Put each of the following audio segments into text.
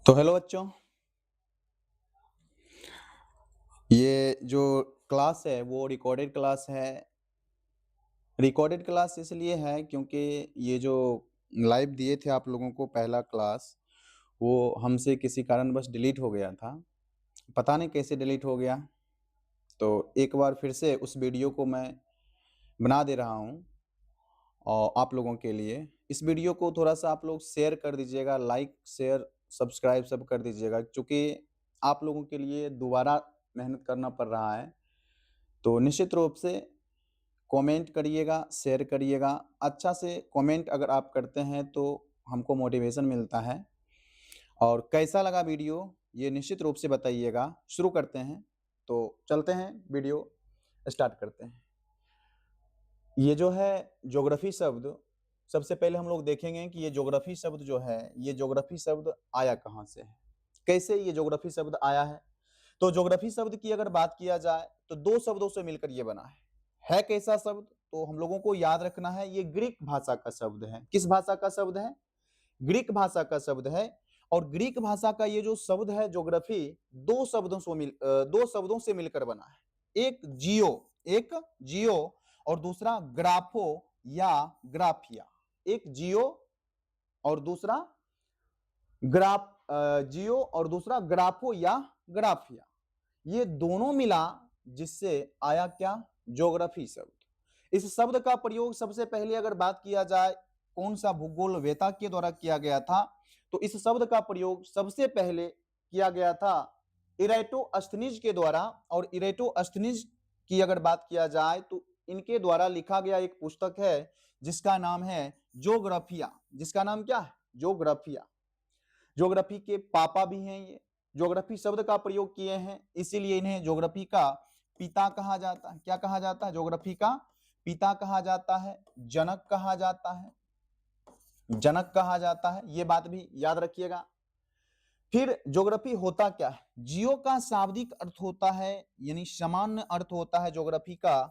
तो हेलो बच्चों, ये जो क्लास है वो रिकॉर्डेड क्लास है। रिकॉर्डेड क्लास इसलिए है क्योंकि ये जो लाइव दिए थे आप लोगों को पहला क्लास, वो हमसे किसी कारणवश डिलीट हो गया था। पता नहीं कैसे डिलीट हो गया, तो एक बार फिर से उस वीडियो को मैं बना दे रहा हूँ और आप लोगों के लिए। इस वीडियो को थोड़ा-सा आप लोग शेयर कर दीजिएगा, लाइक, शेयर, सब्सक्राइब सब कर दीजिएगा क्योंकि आप लोगों के लिए दोबारा मेहनत करना पड़ रहा है। तो निश्चित रूप से कमेंट करिएगा, शेयर करिएगा। अच्छा से कमेंट अगर आप करते हैं तो हमको मोटिवेशन मिलता है। और कैसा लगा वीडियो ये निश्चित रूप से बताइएगा। शुरू करते हैं, तो चलते हैं वीडियो स्टार्ट करते हैं। ये जो है ज्योग्राफी शब्द, सबसे पहले हम लोग देखेंगे कि ये ज्योग्राफी शब्द जो है, ये ज्योग्राफी शब्द आया कहाँ से है? कैसे ये ज्योग्राफी शब्द आया है? तो ज्योग्राफी शब्द की अगर बात किया जाए तो 2 शब्दों से मिलकर ये बना है। है कैसा शब्द? तो हम लोगों को याद रखना है, ये ग्रीक भाषा का शब्द है। किस भाषा का शब्द है? ग्रीक भाषा का शब्द है। और ग्रीक भाषा का ये जो शब्द है ज्योग्राफी, 2 शब्दों से मिलकर बना है। एक जियो और दूसरा ग्राफो या ग्राफिया। एक जियो और दूसरा जियो और दूसरा ग्राफो या ग्राफिया। ये दोनों मिला जिससे आया क्या? ज्योग्राफी शब्द। इस शब्द का प्रयोग सबसे पहले अगर बात किया जाए कौन सा भूगोल वेता के द्वारा किया गया था, तो इस शब्द का प्रयोग सबसे पहले किया गया था इरेटोस्थनीज के द्वारा। और इरेटोस्थनीज की अगर बात किया जाए तो इनके द्वारा लिखा गया एक पुस्तक है जिसका नाम है ज्योग्राफिया। जिसका नाम क्या है? ज्योग्राफिया। ज्योग्राफी के पापा भी हैं ये। ज्योग्राफी शब्द का प्रयोग किए हैं, इसीलिए इन्हें ज्योग्राफी का पिता कहा जाता है। क्या कहा जाता है? ज्योग्राफी का पिता कहा जाता है, जनक कहा जाता है, जनक कहा जाता है। ये बात भी याद रखिएगा। फिर ज्योग्राफी होता क्या है? जियो का शाब्दिक अर्थ होता है, यानी सामान्य अर्थ होता है ज्योग्राफी का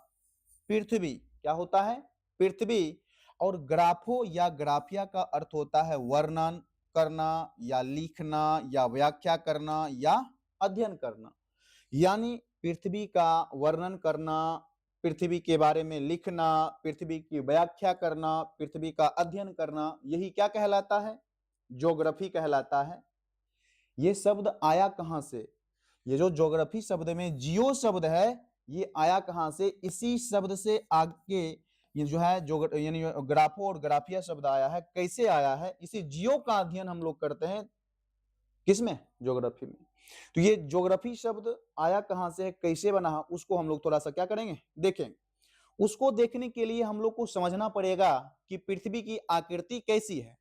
पृथ्वी। क्या होता है? पृथ्वी। और ग्राफो या ग्राफिया का अर्थ होता है वर्णन करना या लिखना या व्याख्या करना या अध्ययन करना। यानी पृथ्वी का वर्णन करना, पृथ्वी के बारे में लिखना, पृथ्वी की व्याख्या करना, पृथ्वी का अध्ययन करना, यही क्या कहलाता है? ज्योग्राफी कहलाता है। ये शब्द आया कहां से? ये जो ज्योग्राफी शब्द में जियो शब्द है, ये आया कहां से? इसी शब्द से आगे ये जो है यानी ग्राफो और ग्राफिया शब्द आया है। कैसे आया है? इसी जियो का अध्ययन हम लोग करते हैं किसमें? ज्योग्राफी में। तो ये ज्योग्राफी शब्द आया कहां से है, कैसे बना, उसको हम लोग थोड़ा सा क्या करेंगे, देखें। उसको देखने के लिए हम लोग को समझना पड़ेगा कि पृथ्वी की आकृति कैसी है।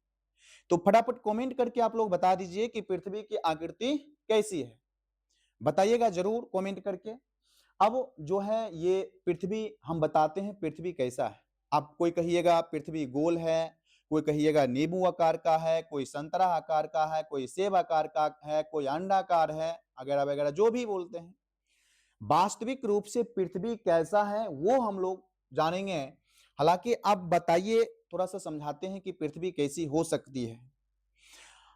तो फटाफट कमेंट करके आप लोग बता दीजिए कि पृथ्वी की आकृति कैसी है। बताइएगा जरूर कमेंट करके। अब जो है ये पृथ्वी हम बताते हैं पृथ्वी कैसा है। आप कोई कहिएगा पृथ्वी गोल है, कोई कहिएगा नींबू आकार का है, कोई संतरा आकार का है, कोई सेब आकार का है, कोई अंडाकार है, वगैरह वगैरह जो भी बोलते हैं। वास्तविक रूप से पृथ्वी कैसा है वो हम लोग जानेंगे। हालांकि आप बताइए, थोड़ा सा समझाते हैं कि पृथ्वी कैसी हो सकती है।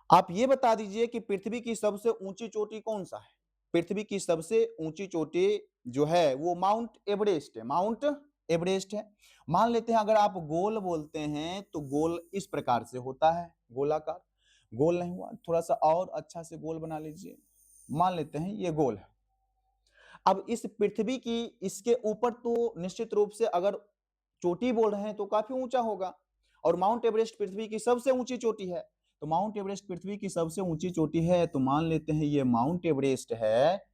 आप ये बता दीजिए कि पृथ्वी की सबसे ऊंची चोटी कौन सा है? पृथ्वी की सबसे ऊंची चोटी जो है वो माउंट एवरेस्ट है। माउंट एवरेस्ट है। मान लेते हैं अगर आप गोल बोलते हैं तो गोल इस प्रकार से होता है, गोलाकार। गोल नहीं हुआ, थोड़ा सा और अच्छा से गोल बना लीजिए। मान लेते हैं ये गोल है। अब इस पृथ्वी की इसके ऊपर तो निश्चित रूप से अगर चोटी बोल रहे हैं तो काफी ऊंचा होगा। और माउंट एवरेस्ट पृथ्वी की सबसे ऊंची चोटी है। तो माउंट एवरेस्ट पृथ्वी की सबसे ऊंची चोटी है, तो मान लेते हैं ये माउंट एवरेस्ट है।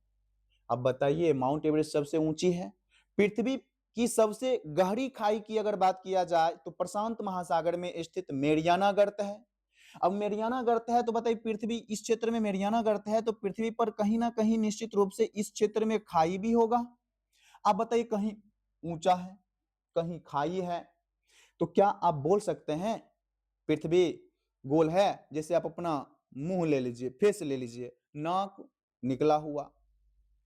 अब बताइए, माउंट एवरेस्ट सबसे ऊंची है। पृथ्वी की सबसे गहरी खाई की अगर बात किया जाए तो प्रशांत महासागर में स्थित मेरियाना गर्त है। अब मेरियाना गर्त है तो बताइए, पृथ्वी इस क्षेत्र में मेरियाना गर्त है तो पृथ्वी पर कहीं ना कहीं निश्चित रूप से इस क्षेत्र में खाई भी होगा। आप बताइए, कहीं ऊंचा है, कहीं खाई है, तो क्या आप बोल सकते हैं पृथ्वी गोल है? जैसे आप अपना मुंह ले लीजिए, फेस ले लीजिए, नाक निकला हुआ,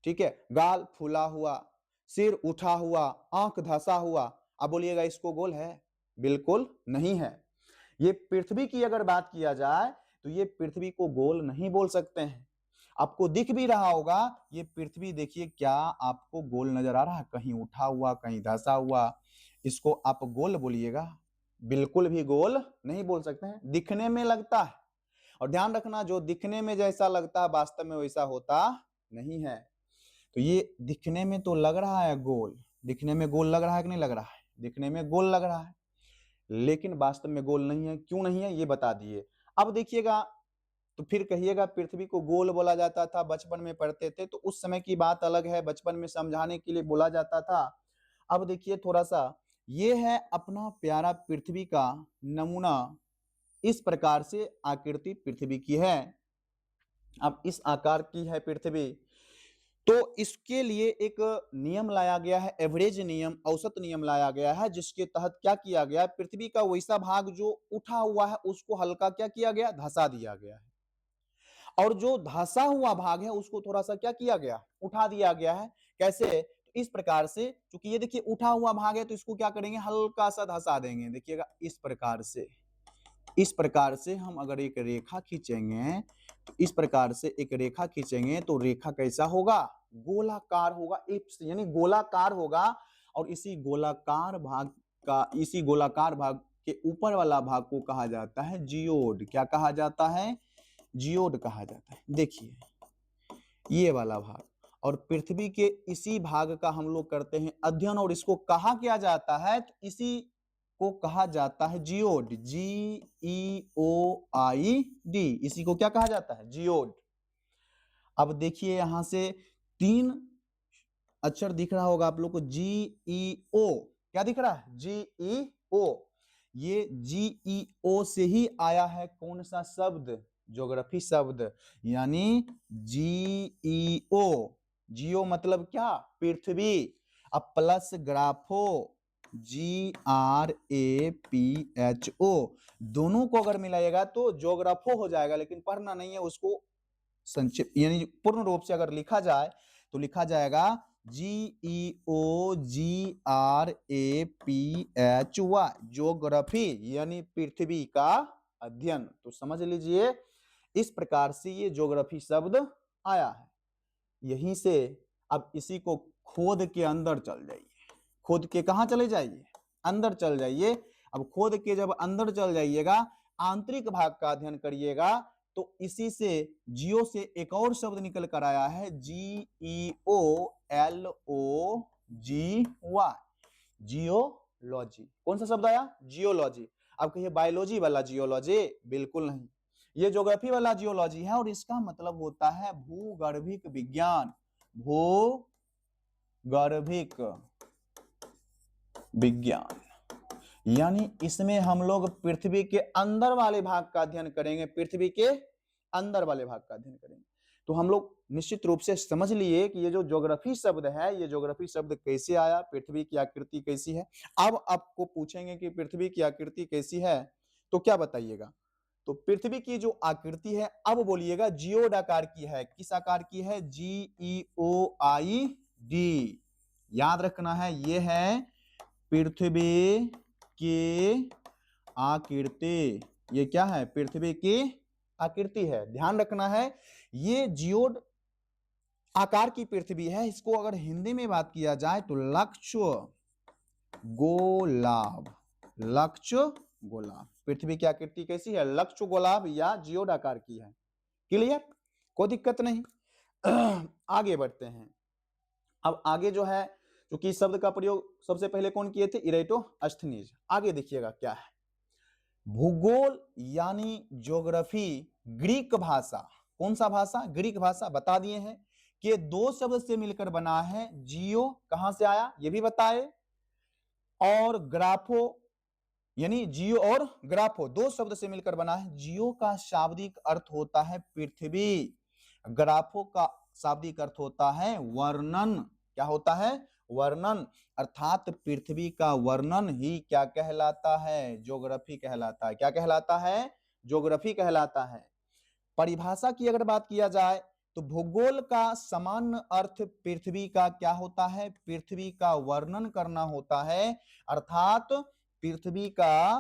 ठीक है, गाल फूला हुआ, सिर उठा हुआ, आंख धंसा हुआ, आप बोलिएगा इसको गोल है? बिल्कुल नहीं है। ये पृथ्वी की अगर बात किया जाए, तो ये पृथ्वी को गोल नहीं बोल सकते हैं। आपको दिख भी रहा होगा ये पृथ्वी, देखिए क्या आपको गोल नजर आ रहा है, कहीं उठा हुआ कहीं धंसा हुआ, इसको आप गोल बोलिएगा? बिल्कुल भी गोल नहीं बोल सकते हैं, दिखने में लगता है। और ध्यान रखना, जो दिखने में जैसा लगता है वास्तव में वैसा होता नहीं है। तो ये दिखने में तो लग रहा है गोल, दिखने में गोल लग रहा है कि नहीं लग रहा है? दिखने में गोल लग रहा है, लेकिन वास्तव में गोल नहीं है। क्यों नहीं है ये बता दिए। अब देखिएगा, तो फिर कहिएगा पृथ्वी को गोल बोला जाता था, बचपन में पढ़ते थे, तो उस समय की बात अलग है, बचपन में समझाने के लिए बोला जाता था। अब देखिए थोड़ा सा, ये है अपना प्यारा पृथ्वी का नमूना। इस प्रकार से आकृति पृथ्वी की है। अब इस आकार की है पृथ्वी, तो इसके लिए एक नियम लाया गया है, एवरेज नियम, औसत नियम लाया गया है, जिसके तहत क्या किया गया है, पृथ्वी का वैसा भाग जो उठा हुआ है उसको हल्का क्या किया गया, धंसा दिया गया है, और जो धंसा हुआ भाग है उसको थोड़ा सा क्या किया गया, उठा दिया गया है। कैसे? इस प्रकार से, क्योंकि ये देखिए उठा हुआ भाग है तो इसको क्या करेंगे, हल्का सा धंसा देंगे। देखिएगा इस प्रकार से, इस प्रकार से हम अगर एक रेखा खींचेंगे, तो इस प्रकार से एक रेखा खींचेंगे तो रेखा कैसा होगा, गोलाकार होगा, इप्स यानी गोलाकार होगा। और इसी गोलाकार भाग के ऊपर वाला भाग को कहा जाता है जियोड। क्या कहा जाता है? जियोड कहा जाता है। देखिए ये वाला भाग, और पृथ्वी के इसी भाग का हम लोग करते हैं अध्ययन, और इसको कहा क्या जाता है, तो इसी को कहा जाता है जियोड, GEOID। इसी को क्या कहा जाता है, जियोड। अब देखिए यहां से 3 अक्षर दिख रहा होगा आप लोग को, GEO। क्या दिख रहा है, GEO। ये GEO से ही आया है कौन सा शब्द, ज्योग्राफी शब्द, यानी GEO। जियो मतलब क्या, पृथ्वी। अब प्लस ग्राफो, GRAPHO, दोनों को अगर मिलाएगा तो ज्योग्राफो हो जाएगा, लेकिन पढ़ना नहीं है उसको, संक्षिप्त यानी पूर्ण रूप से अगर लिखा जाए तो लिखा जाएगा GEOGRAPHY, ज्योग्राफी यानी पृथ्वी का अध्ययन। तो समझ लीजिए इस प्रकार से ये ज्योग्राफी शब्द आया है। यहीं से अब इसी को खोद के अंदर चल जाइए, खोद के कहां चले जाइए, अंदर चल जाइए। अब खोद के जब अंदर चल जाइएगा, आंतरिक भाग का अध्ययन करिएगा, तो इसी से जियो से एक और शब्द निकल कर आया है, GEOLOGY, जियोलॉजी। कौन सा शब्द आया, जियोलॉजी। अब कहिए बायोलॉजी वाला जियोलॉजी, बिल्कुल नहीं, ये ज्योग्राफी वाला जियोलॉजी है, और इसका मतलब होता है भूगर्भिक विज्ञान, भूगर्भिक विज्ञान। यानी इसमें हम लोग पृथ्वी के अंदर वाले भाग का अध्ययन करेंगे, पृथ्वी के अंदर वाले भाग का अध्ययन करेंगे। तो हम लोग निश्चित रूप से समझ लिए कि ये जो ज्योग्राफी शब्द है, ये ज्योग्राफी शब्द कैसे आया, पृथ्वी की आकृति कैसी है। अब आपको पूछेंगे कि पृथ्वी की आकृति कैसी है, तो क्या बताइएगा? तो पृथ्वी की जो आकृति है, अब बोलिएगा जियोड आकार की है। किस आकार की है, GEOID। याद रखना है, ये है पृथ्वी की आकृति। ये क्या है, पृथ्वी की आकृति है, ध्यान रखना है। ये जियोड आकार की पृथ्वी है। इसको अगर हिंदी में बात किया जाए तो लक्ष्य गोलाभ, लक्ष्य गोलाभ। पृथ्वी की आकृति कैसी है, लक्ष्य गोलाभ या जियोड आकार की है। क्लियर, कोई दिक्कत नहीं। आगे बढ़ते हैं। अब आगे जो है, क्योंकि शब्द का प्रयोग सबसे पहले कौन किए थे, इरेटोस्थनीज। आगे देखिएगा क्या है, भूगोल यानी ज्योग्राफी, ग्रीक भाषा। कौन सा भाषा, ग्रीक भाषा। बता दिए हैं कि 2 शब्द से मिलकर बना है। जियो कहां से आया ये भी बताए, और ग्राफो यानी जियो और ग्राफो 2 शब्द से मिलकर बना है। जियो का शाब्दिक अर्थ होता है पृथ्वी, ग्राफो का शाब्दिक अर्थ होता है वर्णन। क्या होता है, वर्णन। अर्थात पृथ्वी का वर्णन ही क्या कहलाता है, ज्योग्राफी कहलाता है। क्या कहलाता है, ज्योग्राफी कहलाता है। परिभाषा की अगर बात किया जाए तो भूगोल का सामान्य अर्थ पृथ्वी का क्या होता है, पृथ्वी का वर्णन करना होता है। अर्थात पृथ्वी का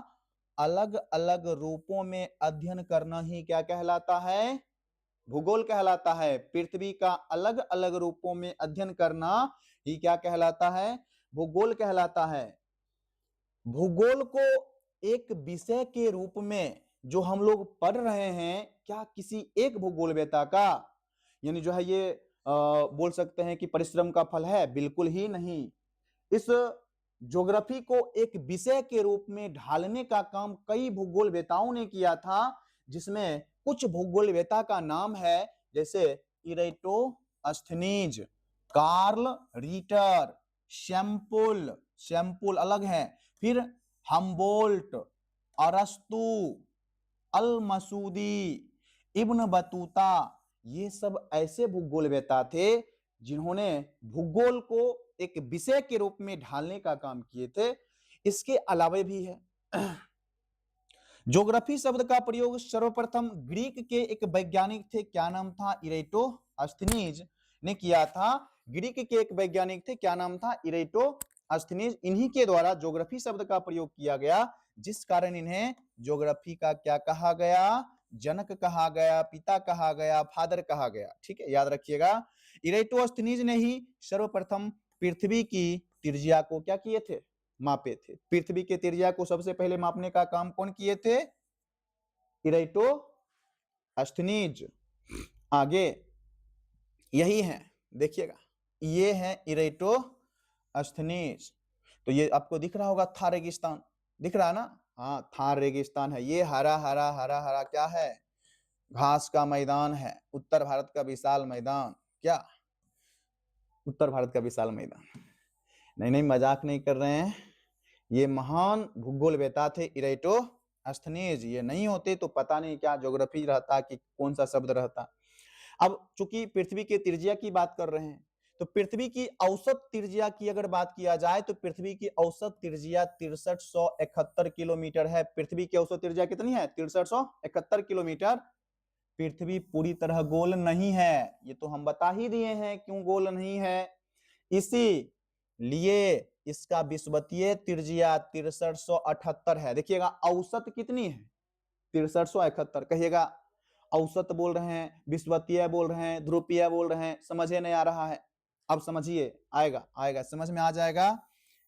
अलग अलग रूपों में अध्ययन करना ही क्या कहलाता है? भूगोल कहलाता है। पृथ्वी का अलग अलग रूपों में अध्ययन करना ही क्या कहलाता है? भूगोल कहलाता है। भूगोल को एक विषय के रूप में जो हम लोग पढ़ रहे हैं, क्या किसी एक भूगोलवेत्ता का यानी जो है ये बोल सकते हैं कि परिश्रम का फल है? बिल्कुल ही नहीं। इस ज्योग्राफी को एक विषय के रूप में ढालने का काम कई भूगोलवेताओं ने किया था, जिसमें कुछ भूगोलवेता का नाम है जैसे Eratosthenes, Carl Ritter, Semple, Semple अलग है, फिर हम्बोल्ट, अरस्तु, अल मसूदी, इब्न बतूता, ये सब ऐसे भूगोलवेता थे जिन्होंने भूगोल को एक विषय के रूप में ढालने का काम किए थे। इसके अलावा भी है ज्योग्राफी शब्द का प्रयोग सर्वप्रथम ग्रीक के एक वैज्ञानिक थे, क्या नाम था? इरेटोस्थनीज ने किया था। ग्रीक के एक वैज्ञानिक थे, क्या नाम था? इरेटोस्थनीज। इन्हीं के द्वारा ज्योग्राफी शब्द का प्रयोग किया गया, जिस कारण इन्हें ज्योग्राफी का क्या कहा गया? जनक कहा गया, पिता कहा गया, फादर कहा गया। ठीक है, याद रखिएगा। इरेटोस्थनीज ने ही सर्वप्रथम पृथ्वी की त्रिज्या को क्या किए थे? मापे थे। पृथ्वी के त्रिज्या को सबसे पहले मापने का काम कौन किए थे? इरेटोस्थनीज। आगे यही है, देखिएगा, ये है इरेटोस्थनीज। तो ये आपको दिख रहा होगा थार रेगिस्तान, दिख रहा है ना? हाँ, थार रेगिस्तान है। ये हरा हरा हरा हरा क्या है? घास का मैदान है। उत्तर भारत का विशाल मैदान, क्या? उत्तर भारत का विशाल मैदान। नहीं नहीं, मजाक नहीं कर रहे हैं। ये महान भूगोलवेता थे इरेटोस्थनीज। ये नहीं होते तो पता नहीं क्या ज्योग्राफी रहता कि कौन सा शब्द रहता। अब चूंकि पृथ्वी के त्रिज्या की बात कर रहे हैं, तो पृथ्वी की औसत त्रिज्या की अगर बात किया जाए तो पृथ्वी की औसत त्रिज्या 6371 किलोमीटर है। पृथ्वी की औसत त्रिज्या कितनी है? 6371 किलोमीटर। पृथ्वी पूरी तरह गोल नहीं है, ये तो हम बता ही दिए हैं क्यों गोल नहीं है। इसीलिए इसका विषुवतीय त्रिज्या 6378 है। देखिएगा, औसत कितनी है? 6371। कहिएगा औसत बोल रहे हैं, विषुवतीय बोल रहे हैं, ध्रुवीय बोल रहे हैं, समझे नहीं आ रहा है? अब समझिए, आएगा आएगा, समझ में आ जाएगा।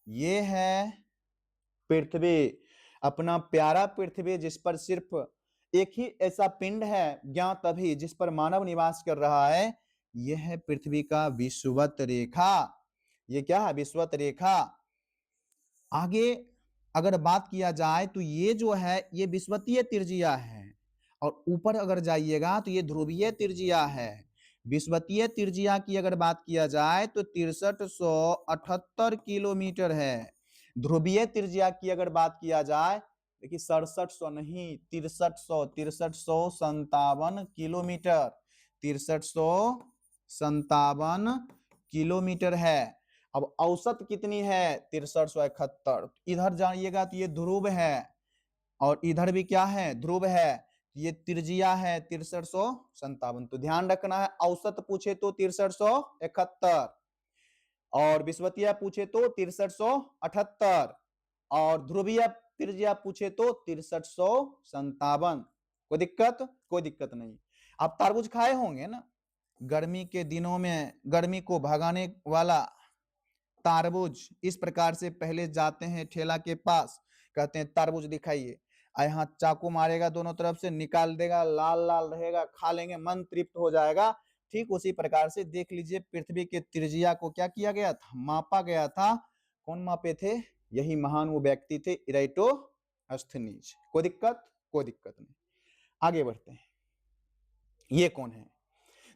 ये है पृथ्वी, अपना प्यारा पृथ्वी, जिस पर सिर्फ एक ही ऐसा पिंड है ज्ञात अभी जिस पर मानव निवास कर रहा है। यह है पृथ्वी का विषुवत रेखा। ये क्या है? विषुवत रेखा। आगे अगर बात किया जाए तो ये जो है ये विषुवतीय त्रिज्या है, और ऊपर अगर जाइएगा तो ये ध्रुवीय त्रिज्या है। विषुवतीय त्रिज्या की अगर बात किया जाए तो 6378 किलोमीटर है। ध्रुवीय त्रिज्या की अगर बात किया जाए, देखिए 6700 नहीं, 6357 किलोमीटर, 6357 किलोमीटर है। अब औसत कितनी है? 6371। इधर जाइएगा तो ये ध्रुव है, और इधर भी क्या है? ध्रुव है। ये त्रिज्या है 6357। तो ध्यान रखना है, औसत पूछे तो 6371, और विषुवतीय पूछे तो 6378, और ध्रुवीय त्रिज्या पूछे तो 6357। कोई दिक्कत? कोई दिक्कत नहीं। आप तरबूज खाए होंगे ना? गर्मी के दिनों में गर्मी को भगाने वाला तरबूज इस प्रकार से पहले जाते हैं ठेला के पास, कहते हैं तरबूज दिखाइए, यहाँ चाकू मारेगा, दोनों तरफ से निकाल देगा, लाल लाल रहेगा, खा लेंगे, मन तृप्त हो जाएगा। ठीक उसी प्रकार से देख लीजिए, पृथ्वी के त्रिज्या को क्या किया गया था? मापा गया था। कौन मापे थे? यही महान वो व्यक्ति थे, इरेटोस्थनीज। कोई दिक्कत? कोई दिक्कत नहीं। आगे बढ़ते हैं। ये कौन है?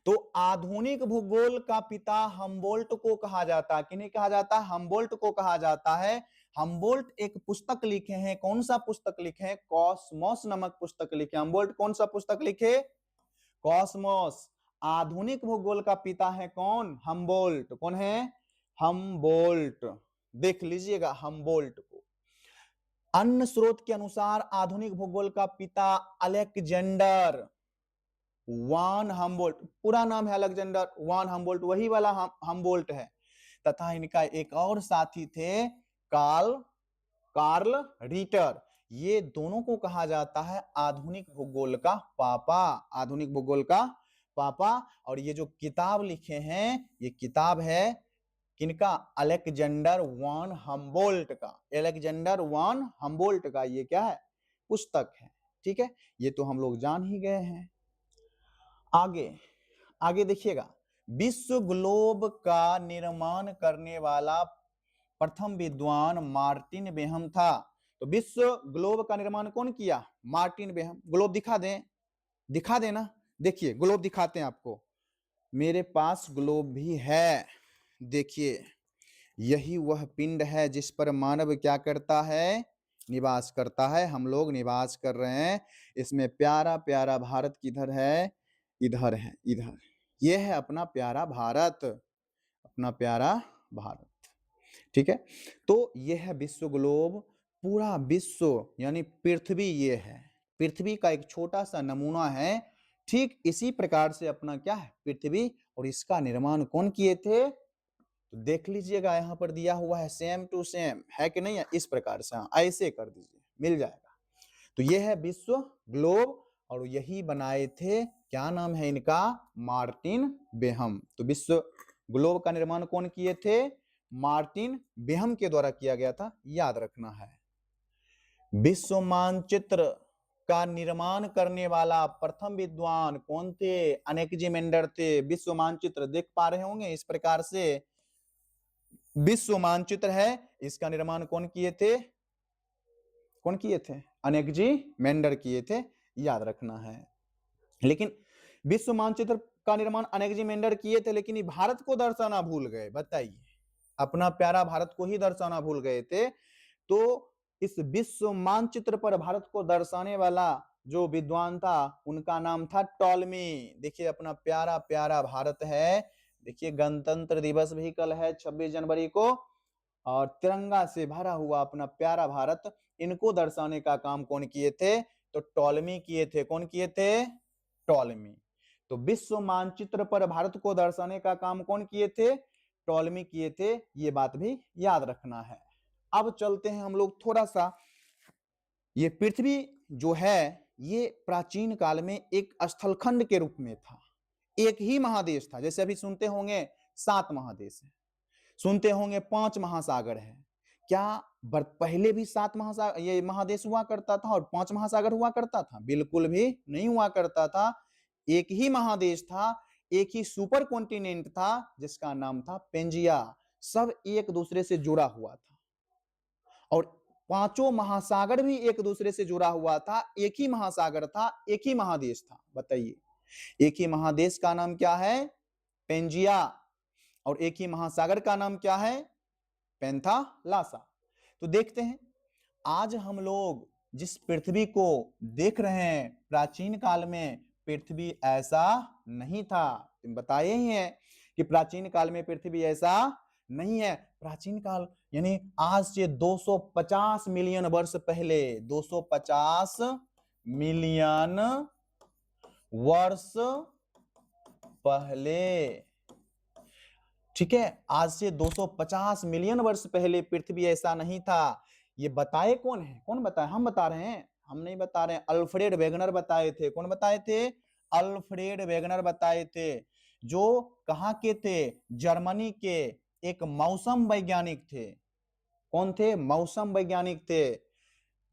तो आधुनिक भूगोल का पिता हम्बोल्ट को कहा जाता है। किन्हें कहा जाता है? हम्बोल्ट को कहा जाता है। हम्बोल्ट एक पुस्तक लिखे हैं। कौन सा पुस्तक लिखे? कॉस्मोस नामक पुस्तक लिखे। हम्बोल्ट कौन सा पुस्तक लिखे? कॉस्मोस। आधुनिक भूगोल का पिता है कौन? हम्बोल्ट। कौन है? हम्बोल्ट। देख लीजिएगा हम्बोल्ट को। अन्य स्रोत के अनुसार आधुनिक भूगोल का पिता अलेक्जेंडर वान हम्बोल्ट, पूरा नाम है अलेक्जेंडर वान हम्बोल्ट, वही वाला हम्बोल्ट है। तथा इनका एक और साथी थे कार्ल रीटर। ये दोनों को कहा जाता है आधुनिक भूगोल का पापा, आधुनिक भूगोल का पापा। और ये जो किताब लिखे हैं, ये किताब है किनका? अलेक्जेंडर वन हम्बोल्ट का, अलेक्जेंडर वन हम्बोल्ट का ये क्या है? पुस्तक है। ठीक है, ये तो हम लोग जान ही गए हैं। आगे आगे देखिएगा, विश्व ग्लोब का निर्माण करने वाला प्रथम विद्वान मार्टिन बेहम था। तो विश्व ग्लोब का निर्माण कौन किया? Martin Behaim. ग्लोब दिखा दें, दिखा देना। देखिए ग्लोब दिखाते हैं आपको, मेरे पास ग्लोब भी है। देखिए यही वह पिंड है जिस पर मानव क्या करता है? निवास करता है। हम लोग निवास कर रहे हैं। इसमें प्यारा प्यारा भारत किधर है? इधर है, इधर। यह है अपना प्यारा भारत, अपना प्यारा भारत। ठीक है, तो यह है विश्व ग्लोब। पूरा विश्व यानी पृथ्वी ये है, पृथ्वी का एक छोटा सा नमूना है। ठीक इसी प्रकार से अपना क्या है? पृथ्वी। और इसका निर्माण कौन किए थे? तो देख लीजिएगा, यहाँ पर दिया हुआ है सेम टू सेम, है कि नहीं है? इस प्रकार से ऐसे कर दीजिए, मिल जाएगा। तो ये है विश्व ग्लोब, और यही बनाए थे, क्या नाम है इनका? Martin Behaim. तो विश्व ग्लोब का निर्माण कौन किए थे? मार्टिन बेहम के द्वारा किया गया था, याद रखना है। विश्व मानचित्र का निर्माण करने वाला प्रथम विद्वान कौन थे? अनेक्जिमेंडर थे। विश्व मानचित्र देख पा रहे होंगे इस प्रकार से, विश्व मानचित्र है, इसका निर्माण कौन किए थे? कौन किए थे? अनेक्जिमेंडर किए थे, याद रखना है। लेकिन विश्व मानचित्र का निर्माण अनेक्जिमेंडर किए थे, लेकिन भारत को दर्शाना भूल गए। बताइए, अपना प्यारा भारत को ही दर्शाना भूल गए थे। तो इस विश्व मानचित्र पर भारत को दर्शाने वाला जो विद्वान था, उनका नाम था टॉलमी। देखिए अपना प्यारा प्यारा भारत है। देखिए गणतंत्र दिवस भी कल है 26 जनवरी को, और तिरंगा से भरा हुआ अपना प्यारा भारत, इनको दर्शाने का काम कौन किए थे? तो टॉलमी किए थे। कौन किए थे? टॉलमी। तो विश्व मानचित्र पर भारत को दर्शाने का काम कौन किए थे? टॉलमी किए थे। ये बात भी याद रखना है। अब चलते हैं हम लोग थोड़ा सा, ये पृथ्वी जो है ये प्राचीन काल में एक स्थलखंड के रूप में था, एक ही महादेश था। जैसे अभी सुनते होंगे 7 महादेश है, सुनते होंगे 5 महासागर है। क्या पहले भी 7 महासागर ये महादेश हुआ करता था और 5 महासागर हुआ करता था? बिल्कुल भी नहीं हुआ करता था। एक ही महादेश था, एक ही सुपर कॉन्टिनेंट था जिसका नाम था पेंजिया। सब एक दूसरे से जुड़ा हुआ था, और 5 महासागर भी एक दूसरे से जुड़ा हुआ था। एक ही महासागर था, एक ही महादेश था। बताइए, एक ही महादेश का नाम क्या है? पेंजिया। और एक ही महासागर का नाम क्या है? पेंथालासा। तो देखते हैं, आज हम लोग जिस पृथ्वी को देख रहे हैं, प्राचीन काल में पृथ्वी ऐसा नहीं था। तुम बताए ही हैं कि प्राचीन काल में पृथ्वी ऐसा नहीं है। प्राचीन काल यानी आज से 250 मिलियन वर्ष पहले, 250 मिलियन वर्ष पहले, ठीक है, आज से 250 मिलियन वर्ष पहले पृथ्वी ऐसा नहीं था। ये बताए कौन है? कौन बताए? हम बता रहे हैं, हम नहीं बता रहे हैं। अल्फ्रेड वेगनर बताए थे। कौन बताए थे? अल्फ्रेड वेगनर बताए थे, जो कहाँ के थे? जर्मनी के एक मौसम वैज्ञानिक थे। कौन थे? मौसम वैज्ञानिक थे।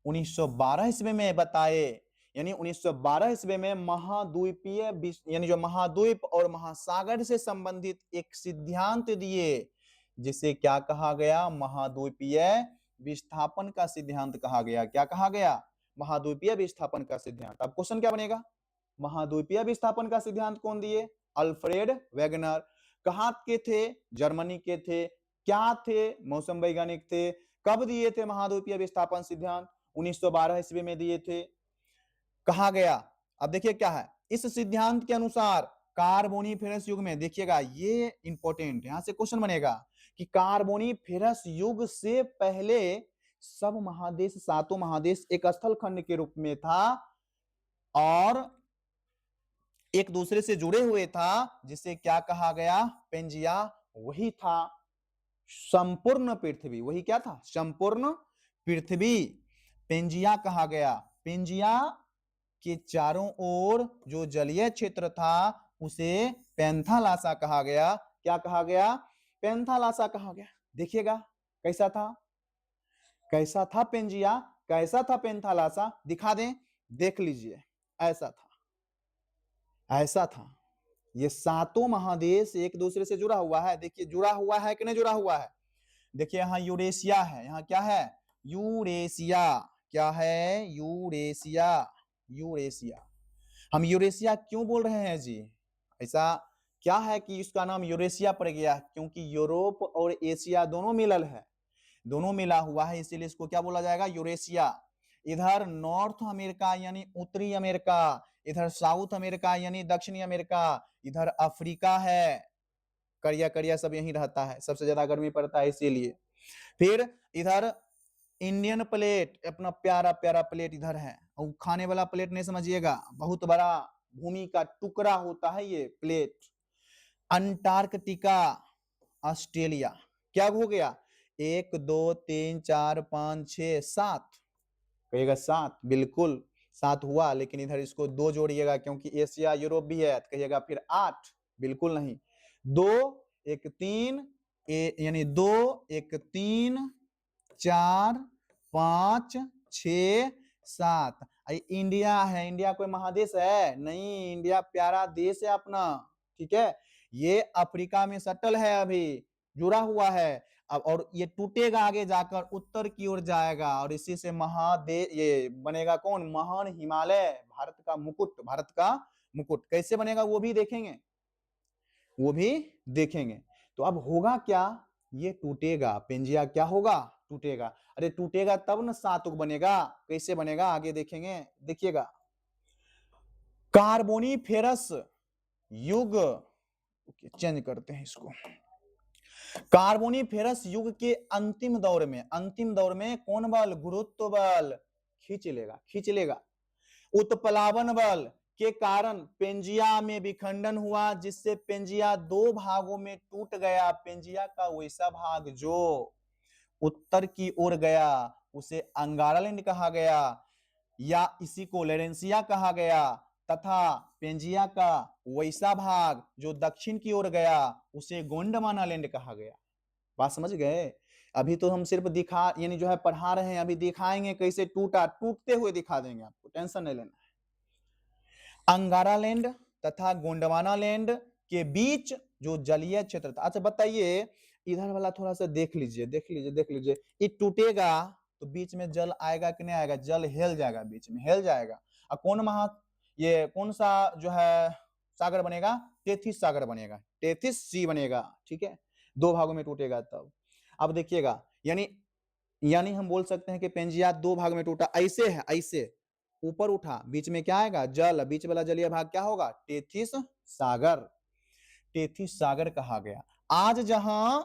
1912 ईस्वी में बताए, यानी 1912 ईस्वी में महाद्वीपीय यानी जो महाद्वीप और महासागर से संबंधित एक सिद्धांत दिए, जिसे क्या कहा गया? महाद्वीपीय विस्थापन का सिद्धांत कहा गया। क्या कहा गया? महाद्वीपीय विस्थापन का सिद्धांत। अब क्वेश्चन क्या बनेगा? महाद्वीपीय विस्थापन का सिद्धांत कौन दिए? Alfred Wegener. कहाँ के थे? जर्मनी के थे। क्या थे? मौसम वैज्ञानिक थे। कब दिए थे महाद्वीपीय विस्थापन सिद्धांत? 1912 ईस्वी में दिए थे। कहा गया? अब देखिए क्या है, इस सिद्धांत के अनुसार कार्बोनिफेरस युग में, देखिएगा ये इंपॉर्टेंट, यहां से क्वेश्चन बनेगा कि कार्बोनिफेरस युग से पहले सब महादेश, 7 महादेश एक स्थल खंड के रूप में था और एक दूसरे से जुड़े हुए था, जिसे क्या कहा गया? पेंजिया। वही था संपूर्ण पृथ्वी। वही क्या था? संपूर्ण पृथ्वी। पेंजिया कहा गया। पेंजिया के चारों ओर जो जलीय क्षेत्र था उसे पैंथालासा कहा गया। क्या कहा गया? पैंथालासा कहा गया। देखिएगा कैसा था, कैसा था पेंजिया, कैसा था पैंथालासा, दिखा दें, देख लीजिए। ऐसा था, ऐसा था। ये सातों महादेश एक दूसरे से जुड़ा हुआ है। देखिए जुड़ा हुआ है कि नहीं जुड़ा हुआ है। देखिए यहाँ यूरेशिया है, यहाँ क्या है? यूरेशिया। क्या है? यूरेशिया। यूरेशिया। हम यूरेशिया क्यों बोल रहे हैं जी? ऐसा क्या है कि इसका नाम यूरेशिया पड़ गया? क्योंकि यूरोप और एशिया दोनों मिलल है, दोनों मिला हुआ है, इसीलिए इसको क्या बोला जाएगा? यूरेशिया। इधर नॉर्थ अमेरिका यानी उत्तरी अमेरिका, इधर साउथ अमेरिका यानी दक्षिणी अमेरिका, इधर अफ्रीका है। करिया करिया सब यहीं रहता है, सबसे ज्यादा गर्मी पड़ता है इसीलिए। फिर इधर इंडियन प्लेट, अपना प्यारा प्यारा प्लेट इधर है। और खाने वाला प्लेट नहीं समझिएगा, बहुत बड़ा भूमि का टुकड़ा होता है ये प्लेट। Antarctica, Australia. क्या हो गया? 1 2 3 4 5 6 7, कहिएगा 7, बिल्कुल 7 हुआ, लेकिन इधर इसको 2 जोड़िएगा क्योंकि एशिया यूरोप भी है, कहिएगा फिर 8, बिल्कुल नहीं। 2 1 3 यानी 2 1 3 4 5 6 7। इंडिया है, इंडिया कोई महादेश है? नहीं, इंडिया प्यारा देश है अपना, ठीक है। ये अफ्रीका में सटल है, अभी जुड़ा हुआ है अब, और ये टूटेगा आगे जाकर, उत्तर की ओर जाएगा और इसी से महादेश ये बनेगा कौन? महान हिमालय, भारत का मुकुट। भारत का मुकुट कैसे बनेगा वो भी देखेंगे, वो भी देखेंगे। तो अब होगा क्या? ये टूटेगा, पेंजिया क्या होगा? टूटेगा। अरे टूटेगा तब न सातुक बनेगा, कैसे बनेगा आगे देखेंगे, देखिएगा। कार्बोनिफेरस युग, चेंज करते हैं इसको। कार्बोनिफेरस युग के अंतिम दौर में कौन बल? गुरुत्व बल खींच लेगा, खींच लेगा। उत्प्लावन बल के कारण पेंजिया में विखंडन हुआ, जिससे पेंजिया 2 भागों में टूट गया। पेंजिया का वैसा भाग जो उत्तर की ओर गया उसे अंगारालैंड कहा गया, या इसी को लोरेंसिया कहा गया, तथा पेंजिया का वैसा भाग जो दक्षिण की ओर गया उसे गोंडवाना लैंड कहा गया। बात समझ गए? अभी तो हम सिर्फ दिखा यानी जो है पढ़ा रहे हैं, अभी दिखाएंगे कैसे टूटा, टूटते हुए दिखा देंगे आपको, टेंशन नहीं लेना है। अंगारा लैंड तथा गोंडवाना लैंड के बीच जो जलीय क्षेत्र था। अच्छा बताइए, इधर वाला थोड़ा सा देख लीजिए, देख लीजिए, देख लीजिए। ये टूटेगा तो बीच में जल आएगा कि नहीं आएगा? जल हेल जाएगा, बीच में हेल जाएगा। और ये कौन सा जो है सागर बनेगा? टेथिस सागर बनेगा, टेथिस सी बनेगा, ठीक है। 2 भागों में टूटेगा तब। अब देखिएगा, यानी हम बोल सकते हैं कि पेंजिया 2 भाग में टूटा। ऐसे है, ऐसे ऊपर उठा, बीच में क्या आएगा? जल, बीच वाला जलीय भाग क्या होगा? टेथिस सागर, टेथिस सागर कहा गया। आज जहां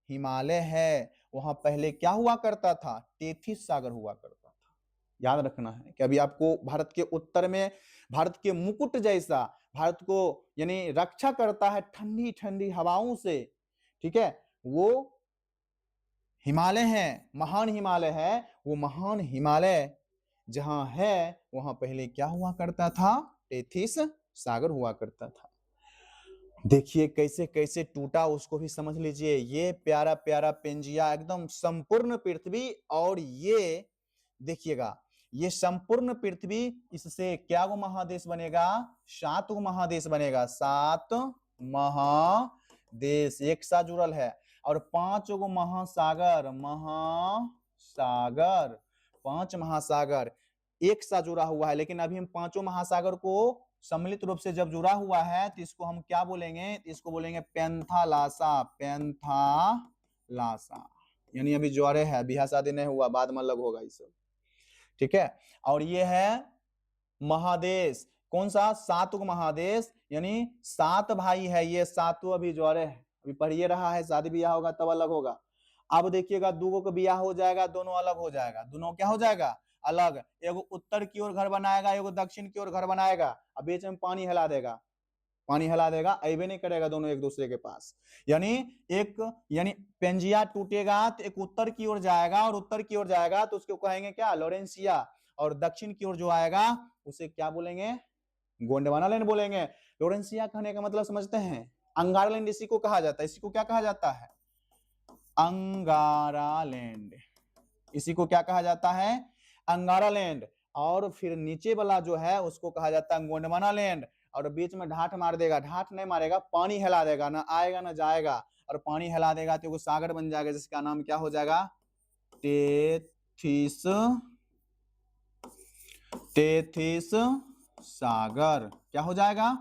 हिमालय है वहां पहले क्या हुआ करता था? टेथिस सागर हुआ करता था। याद रखना है कि अभी आपको भारत के उत्तर में, भारत के मुकुट जैसा, भारत को यानी रक्षा करता है ठंडी ठंडी हवाओं से, ठीक है, वो हिमालय है, महान हिमालय है। वो महान हिमालय जहां है वहां पहले क्या हुआ करता था? टेथिस सागर हुआ करता था। देखिए कैसे कैसे टूटा, उसको भी समझ लीजिए। ये प्यारा प्यारा पेंजिया एकदम संपूर्ण पृथ्वी, और ये देखिएगा ये संपूर्ण पृथ्वी, इससे क्या वो महादेश बनेगा? 7 महादेश बनेगा, 7 महादेश एक साथ जुड़ल है। और 5 महासागर, महासागर, 5 महासागर एक साथ जुड़ा हुआ है। लेकिन अभी हम 5 महासागर को सम्मिलित रूप से जब जुड़ा हुआ है तो इसको हम क्या बोलेंगे? इसको बोलेंगे पैंथालासा, पैंथालासा। यानी अभी ज्वारे है, बिहा शादी नहीं हुआ, बाद में अलग होगा ये सब, ठीक है। और ये है महादेश, कौन सा? 7 महादेश, यानी 7 भाई है ये, 7 अभी ज्वारे है, अभी पढ़िए रहा है, शादी ब्याह होगा तब अलग होगा। अब देखिएगा 2 को ब्याह हो जाएगा, दोनों अलग हो जाएगा, दोनों क्या हो जाएगा? अलग। एगो उत्तर की ओर घर बनाएगा, एगो दक्षिण की ओर घर बनाएगा, अब बीच में पानी हिला देगा, पानी हिला देगा, अबे नहीं करेगा दोनों एक दूसरे के पास। यानी पेंजिया टूटेगा तो एक उत्तर की ओर जाएगा, और उत्तर की ओर जाएगा तो उसको कहेंगे क्या, लॉरेंसिया, और दक्षिण की ओर जो आएगा उसे क्या बोलेंगे, गोंडवाना लैंड बोलेंगे। लॉरेंसिया कहने का मतलब समझते हैं, अंगारा लैंड इसी को कहा जाता है। इसी को क्या कहा जाता है, अंगारा लैंड। इसी को क्या कहा जाता है, अंगारा लैंड। और फिर नीचे वाला जो है उसको कहा जाता है गोंडवाना लैंड। और बीच में ढाट मार देगा, ढाट नहीं मारेगा, पानी हिला देगा, ना आएगा ना जाएगा, और पानी हिला देगा तो वो सागर बन जाएगा, जिसका नाम क्या हो जाएगा, टेथिस, टेथिस सागर। क्या हो जाएगा,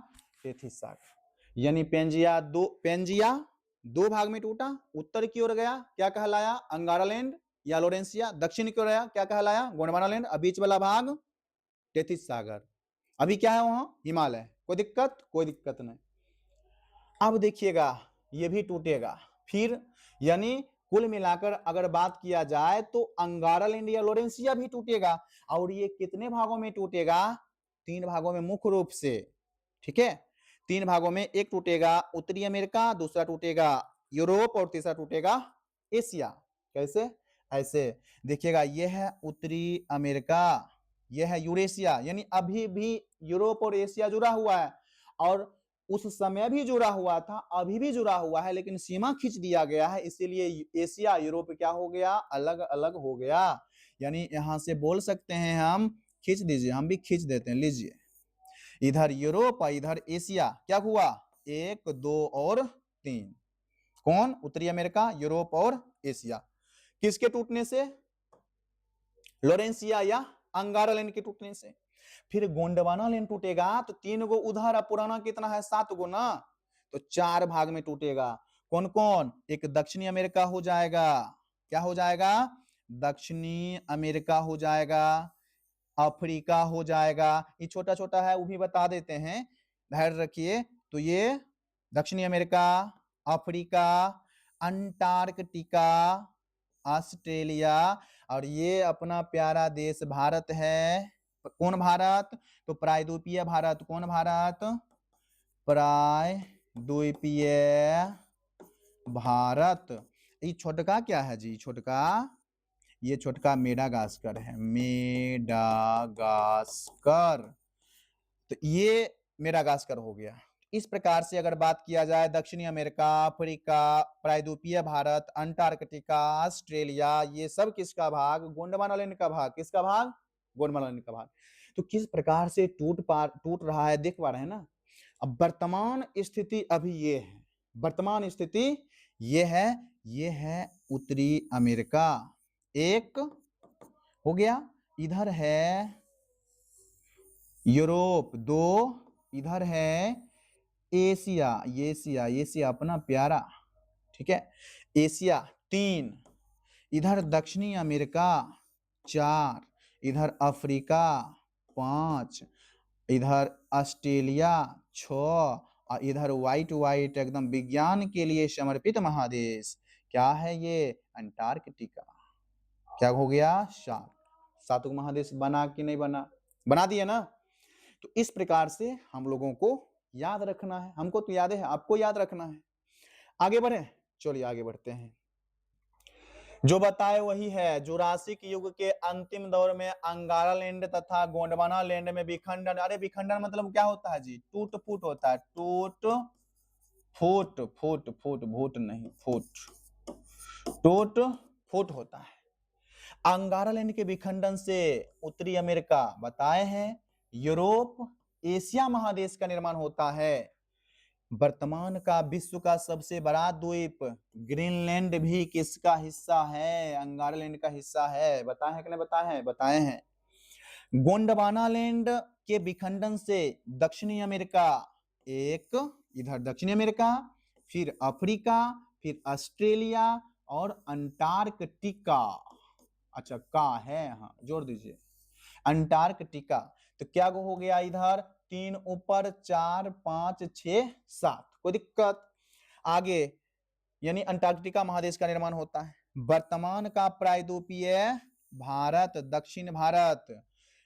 टेथिस सागर। यानी पेंजिया दो भाग में टूटा, उत्तर की ओर गया क्या कहलाया, अंगारा लैंड या लोरेंसिया, दक्षिण की ओर आया क्या कहलाया, गोंडवाना लैंड, और बीच वाला भाग टेथिस सागर। अभी क्या है वहां, हिमालय। कोई दिक्कत, कोई दिक्कत नहीं। अब देखिएगा ये भी टूटेगा फिर, यानी कुल मिलाकर अगर बात किया जाए तो अंगारा लैंड या लोरेंसिया भी टूटेगा। और ये कितने भागों में टूटेगा, 3 भागों में मुख्य रूप से, ठीक है। 3 भागों में, एक टूटेगा उत्तरी अमेरिका, दूसरा टूटेगा यूरोप, और तीसरा टूटेगा एशिया। कैसे, ऐसे देखिएगा, यह है उत्तरी अमेरिका, यह है यूरेशिया, यानी अभी भी यूरोप और एशिया जुड़ा हुआ है, और उस समय भी जुड़ा हुआ था, अभी भी जुड़ा हुआ है, लेकिन सीमा खींच दिया गया है, इसीलिए एशिया यूरोप क्या हो गया, अलग अलग हो गया। यानी यहां से बोल सकते हैं हम, खींच दीजिए, हम भी खींच देते हैं, लीजिए, इधर यूरोप और इधर एशिया, क्या हुआ, 1 2 और 3, कौन, उत्तरी अमेरिका, यूरोप और एशिया। किसके टूटने से, लोरेंसिया या अंगारा लैंड के टूटने से। फिर गोंडवाना लैंड टूटेगा तो 3 गो उधर, पुराना कितना है, 7 गो ना, तो 4 भाग में टूटेगा। कौन कौन, एक दक्षिणी अमेरिका हो जाएगा, क्या हो जाएगा, दक्षिणी अमेरिका हो जाएगा, अफ्रीका हो जाएगा, ये छोटा छोटा है वो भी बता देते हैं, धैर्य रखिए। तो ये दक्षिणी अमेरिका, अफ्रीका, अंटार्कटिका, ऑस्ट्रेलिया, और ये अपना प्यारा देश भारत है। कौन भारत, तो प्रायद्वीपीय भारत। कौन भारत, प्रायद्वीपीय भारत। ये छोटका क्या है जी, छोटका, ये छोटका मेडागास्कर है, मेडागास्कर। तो ये मेडागास्कर हो गया। इस प्रकार से अगर बात किया जाए, दक्षिणी अमेरिका, अफ्रीका, प्रायद्वीपीय भारत, अंटार्कटिका, ऑस्ट्रेलिया, ये सब किसका भाग, गोंडवाना लैंड का भाग। किसका भाग, गोंडवाना लैंड का भाग। तो किस प्रकार से टूट रहा है, देख पा रहे हैं ना। अब वर्तमान स्थिति अभी ये है, वर्तमान स्थिति ये है, ये है उत्तरी अमेरिका, एक हो गया, इधर है यूरोप 2, इधर है एशिया, एशिया अपना प्यारा, ठीक है, एशिया 3, इधर दक्षिणी अमेरिका 4, इधर अफ्रीका 5, इधर ऑस्ट्रेलिया 6, और इधर व्हाइट एकदम विज्ञान के लिए समर्पित महादेश, क्या है ये, अंटार्कटिका। क्या हो गया, 7 महादेश बना कि नहीं बना, बना दिया ना। तो इस प्रकार से हम लोगों को याद रखना है, हमको तो याद है, आपको याद रखना है। आगे बढ़े, चलिए आगे बढ़ते हैं। जो बताए वही है, जुरासिक युग के अंतिम दौर में अंगारा लैंड तथा गोंडवाना लैंड में विखंडन। अरे विखंडन मतलब क्या होता है जी, टूट फूट होता है, टूट फूट, फूट भूट नहीं, फूट, टूट फूट होता है। अंगारा लैंड के विखंडन से उत्तरी अमेरिका बताए हैं, यूरोप, एशिया महादेश का निर्माण होता है। वर्तमान का विश्व का सबसे बड़ा द्वीप ग्रीनलैंड भी किसका हिस्सा है, अंगारा लैंड का हिस्सा है। बताए हैं कि नहीं बताए हैं, बताए हैं। गोंडवाना लैंड के विखंडन से दक्षिणी अमेरिका, एक इधर दक्षिणी अमेरिका, फिर अफ्रीका, फिर ऑस्ट्रेलिया और अंटार्कटिका। अच्छा का है, हाँ जोड़ दीजिए, अंटार्कटिका। तो क्या हो गया, इधर 3 ऊपर, 4 5 6 7, कोई दिक्कत। आगे, यानी अंटार्कटिका महादेश का निर्माण होता है। वर्तमान का प्रायद्वीपीय भारत, दक्षिण भारत,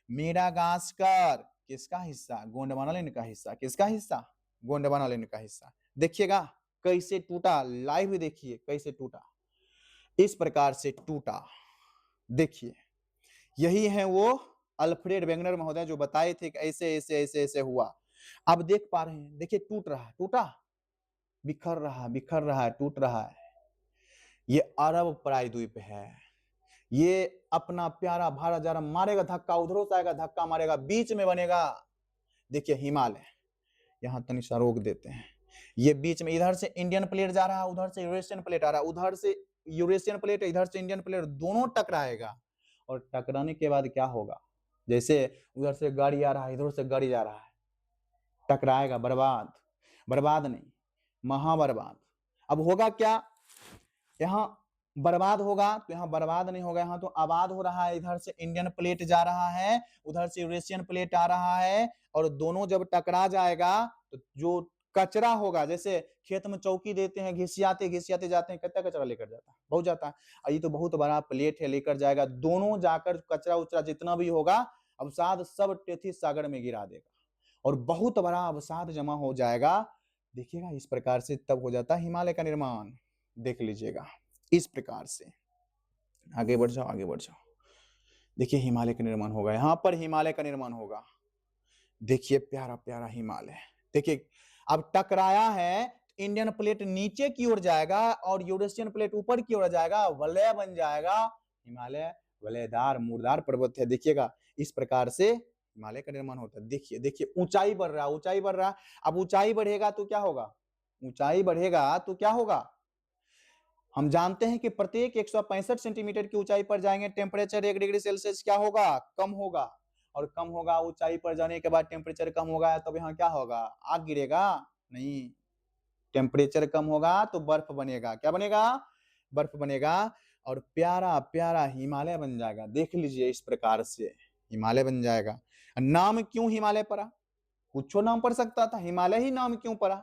मेडागास्कर किसका हिस्सा, गोंडवाना लैंड का हिस्सा। किसका हिस्सा, गोंडवाना लैंड का हिस्सा। देखिएगा कैसे टूटा, लाइव देखिए कैसे टूटा, इस प्रकार से टूटा। देखिए यही है वो अल्फ्रेड वेगनर महोदय जो बताए थे कि ऐसे ऐसे ऐसे ऐसे हुआ। अब देख पा रहे हैं, देखिए टूट रहा है, टूटा, बिखर रहा है, टूट रहा है। ये अरब प्रायद्वीप है, ये अपना प्यारा भारत जा रहा, मारेगा धक्का, उधरों से आएगा धक्का मारेगा, बीच में बनेगा। देखिए हिमालय, यहाँ तनिक सा रोक देते हैं, ये बीच में, इधर से इंडियन प्लेट जा रहा है, उधर से यूरेशियन प्लेट आ रहा है, उधर से यूरेशियन प्लेट, इधर से इंडियन प्लेट, दोनों टकराएगा। और टकराने के बाद क्या होगा, जैसे उधर से गाड़ी आ रहा है, इधर से गाड़ी जा रहा है, टकराएगा, बर्बाद, बर्बाद नहीं, महाबर्बाद। अब होगा क्या, यहाँ बर्बाद होगा तो यहाँ बर्बाद नहीं होगा, यहाँ तो आबाद हो रहा है। इधर से इंडियन प्लेट जा रहा है, उधर से यूरेशियन प्लेट आ रहा है, और दोनों जब टकरा जाएगा तो जो कचरा होगा, जैसे खेत में चौकी देते हैं, घिसियाते घिसियाते जाते हैं, कितना कचरा लेकर जाता है, बहुत जाता है। ये तो बहुत बड़ा प्लेट है, लेकर जाएगा, दोनों जाकर कचरा उचरा जितना भी होगा अवसाद सब टेथी सागर में गिरा देगा, और बहुत बड़ा अवसाद जमा हो जाएगा। देखिएगा इस प्रकार से तब हो जाता है हिमालय का निर्माण। देख लीजिएगा इस प्रकार से, आगे बढ़ जाओ, आगे बढ़ जाओ। देखिए हिमालय का निर्माण होगा, यहाँ पर हिमालय का निर्माण होगा। देखिए प्यारा प्यारा हिमालय, देखिए अब टकराया है, इंडियन प्लेट नीचे की ओर जाएगा और यूरेशियन प्लेट ऊपर की ओर जाएगा, वलय बन जाएगा। हिमालय वलयदार मुर्दार पर्वत है। देखिएगा इस प्रकार से हिमालय का निर्माण होता है। देखिए देखिए ऊंचाई बढ़ रहा है, ऊंचाई बढ़ रहा है। अब ऊंचाई बढ़ेगा तो क्या होगा, ऊंचाई बढ़ेगा तो क्या होगा, हम जानते हैं कि प्रत्येक 165 सेंटीमीटर की ऊंचाई पर जाएंगे टेम्परेचर 1 डिग्री सेल्सियस क्या होगा, कम होगा। और कम होगा, ऊंचाई पर जाने के बाद टेम्परेचर कम होगा, तब यहाँ क्या होगा, आग गिरेगा नहीं, टेम्परेचर कम होगा तो बर्फ बनेगा, क्या बनेगा, बर्फ बनेगा, और प्यारा प्यारा हिमालय बन जाएगा। देख लीजिए इस प्रकार से हिमालय बन जाएगा। नाम क्यों हिमालय पड़ा, कुछ नाम पड़ सकता था, हिमालय ही नाम क्यों पड़ा,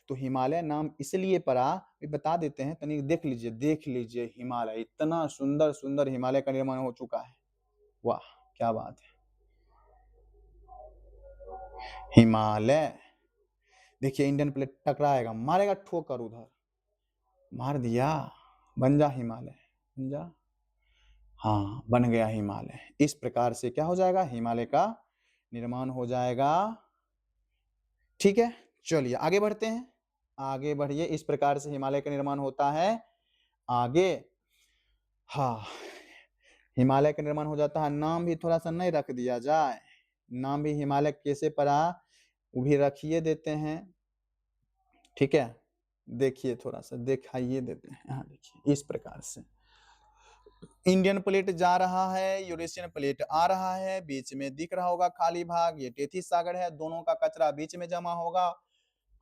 तो हिमालय नाम इसलिए पड़ा, बता देते हैं, तनिक देख लीजिए हिमालय, इतना सुंदर सुंदर हिमालय का निर्माण हो चुका है। वाह क्या बात है, हिमालय। देखिए इंडियन प्लेट टकराएगा, मारेगा ठोकर, उधर मार दिया, बन जा हिमालय, बन जा, हाँ बन गया हिमालय। इस प्रकार से क्या हो जाएगा, हिमालय का निर्माण हो जाएगा। ठीक है, चलिए आगे बढ़ते हैं, आगे बढ़िए। इस प्रकार से हिमालय का निर्माण होता है। आगे, हाँ हिमालय का निर्माण हो जाता है। नाम भी थोड़ा सा नहीं रख दिया जाए, नाम भी हिमालय कैसे पड़ा वो भी रखिए देते हैं। ठीक है, देखिए थोड़ा सा दिखाइए देते हैं, हाँ देखिए इस प्रकार से इंडियन प्लेट जा रहा है, यूरेशियन प्लेट आ रहा है, बीच में दिख रहा होगा खाली भाग, ये टेथीस सागर है, दोनों का कचरा बीच में जमा होगा,